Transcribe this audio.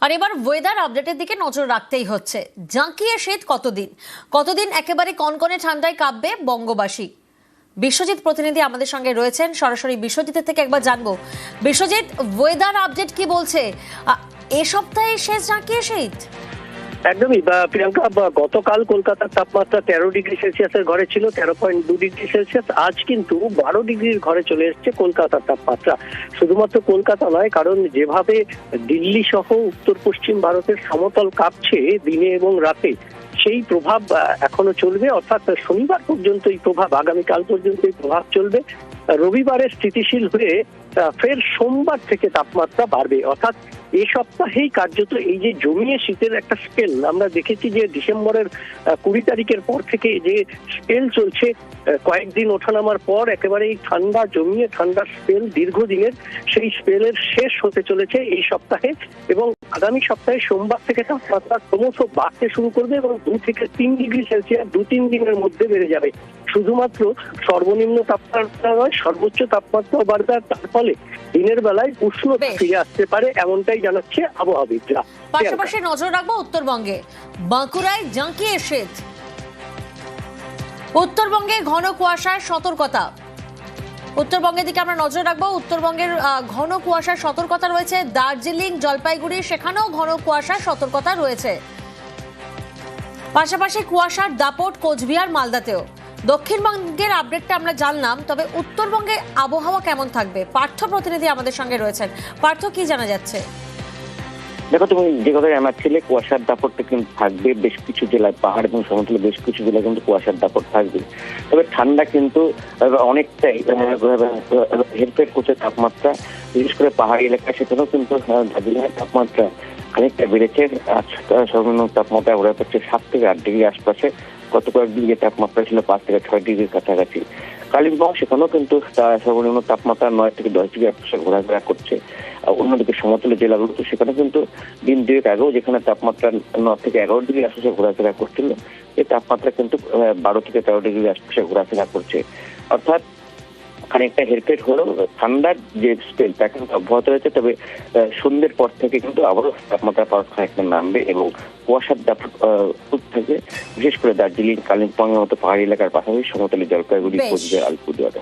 আর এবার ওয়েদার আপডেটের দিকে নজর রাখতেই হচ্ছে। জাঁকিয়ে শীত কতদিন একেবারে কনকনে ঠান্ডায় কাঁপবে বঙ্গবাসী। বিশ্বজিৎ প্রতিনিধি আমাদের সঙ্গে রয়েছেন, সরাসরি বিশ্বজিতের থেকে একবার জানবো। বিশ্বজিৎ, ওয়েদার আপডেট কি বলছে? এ সপ্তাহে শেষ জাঁকিয়ে শীত। একদমই প্রিয়াঙ্কা, গতকাল কলকাতার তাপমাত্রা 13 ডিগ্রি সেলসিয়াসের ঘরে ছিল, 13.2 ডিগ্রি সেলসিয়াস। আজ কিন্তু 12 ডিগ্রির ঘরে চলে এসেছে কলকাতার তাপমাত্রা। শুধুমাত্র কলকাতা নয়, কারণ যেভাবে দিল্লি সহ উত্তর পশ্চিম ভারতের সমতল কাঁপছে দিনে এবং রাতে, সেই প্রভাব এখনো চলবে। অর্থাৎ শনিবার পর্যন্ত এই প্রভাব, আগামীকাল পর্যন্ত এই প্রভাব চলবে। রবিবারে স্থিতিশীল হয়ে ফের সোমবার থেকে তাপমাত্রা বাড়বে। অর্থাৎ এই সপ্তাহেই কার্যত এই যে জমিয়ে শীতের একটা স্পেল আমরা দেখেছি, যে ডিসেম্বরের 20 তারিখের পর থেকে যে স্পেল চলছে, কয়েকদিন ওঠানামার পর একেবারে এই ঠান্ডা জমিয়ে ঠান্ডার স্পেল দীর্ঘদিনের, সেই স্পেলের শেষ হতে চলেছে এই সপ্তাহে। এবং আগামী সপ্তাহে সোমবার থেকে তাপমাত্রা ক্রমশ বাড়তে শুরু করবে এবং 2 থেকে 3 ডিগ্রি সেলসিয়াস 2-3 দিনের মধ্যে বেড়ে যাবে। শুধুমাত্র সর্বনিম্ন তাপমাত্রা নয়, সর্বোচ্চ তাপমাত্রা বাড়বে। আর তার ফলে দিনের বেলায় উষ্ণতা ফিরে আসতে পারে, এমনটাই জানাচ্ছে আবহাওয়াবিদরা। পাশাপাশি নজর রাখবো উত্তরবঙ্গে। বাঁকুড়ায় জাঁকিয়ে শীত। উত্তরবঙ্গে ঘন কুয়াশার সতর্কতা। উত্তরবঙ্গের দিকে আমরা নজর রাখবো। উত্তরবঙ্গের ঘন কুয়াশার সতর্কতা রয়েছে। দার্জিলিং, জলপাইগুড়ি, সেখানেও ঘন কুয়াশার সতর্কতা রয়েছে। পাশাপাশি কুয়াশার দাপট কোচবিহার, মালদাতেও। দক্ষিণবঙ্গের আপডেটটা আমরা জানলাম, তবে উত্তরবঙ্গে আবহাওয়া কেমন থাকবে? পার্থ প্রতিনিধি আমাদের সঙ্গে রয়েছেন। পার্থ, কি জানা যাচ্ছে? দেখো, তুমি যে কথা জানাচ্ছিলে, কুয়াশার দাপটটা কিন্তু থাকবে বেশ কিছু জেলায়, পাহাড় এবং সমতলে বেশ কিছু জেলায় কিন্তু কুয়াশার দাপট থাকবে। তবে ঠান্ডা কিন্তু অনেকটাই হেরফের করছে তাপমাত্রা, বিশেষ করে পাহাড়ি এলাকায়। সেখানেও কিন্তু দার্জিলিংয়ের তাপমাত্রা খানিকটা বেড়েছে। আজ সর্বনিম্ন তাপমাত্রা ঘোরা পড়ছে 7 থেকে 8 ডিগ্রি আশপাশে। গত কয়েকদিন যে তাপমাত্রা ছিল 5 থেকে 6 ডিগ্রির কাছাকাছি। কালিম্পং, সেখানেও কিন্তু সর্বনিম্ন তাপমাত্রা 9 থেকে 10 ডিগ্রি আশপাশে ঘোরাফেরা করছে। অন্যদিকে সমতলের জেলাগুলো, তো সেখানে কিন্তু দিন দুয়েক আগেও যেখানে তাপমাত্রা 9 থেকে 11 ডিগ্রি আশপাশে ঘোরাফেরা করছিল, এই তাপমাত্রা কিন্তু 12 থেকে 13 ডিগ্রি আশপাশে ঘোরাফেরা করছে। অর্থাৎ খানিকটা হেরফের হলেও ঠান্ডার যে স্পেল তা কিন্তু অব্যাহত রয়েছে। তবে সন্ধ্যের পর থেকে কিন্তু আবারও তাপমাত্রা খানিকটা নামবে এবং কুয়াশার দাপট থেকে, বিশেষ করে দার্জিলিং, কালিম্পং এর মতো পাহাড়ি এলাকার পাশাপাশি সমতলে জলপাইগুড়ি, কোচবিহার, আলিপুরদুয়ার।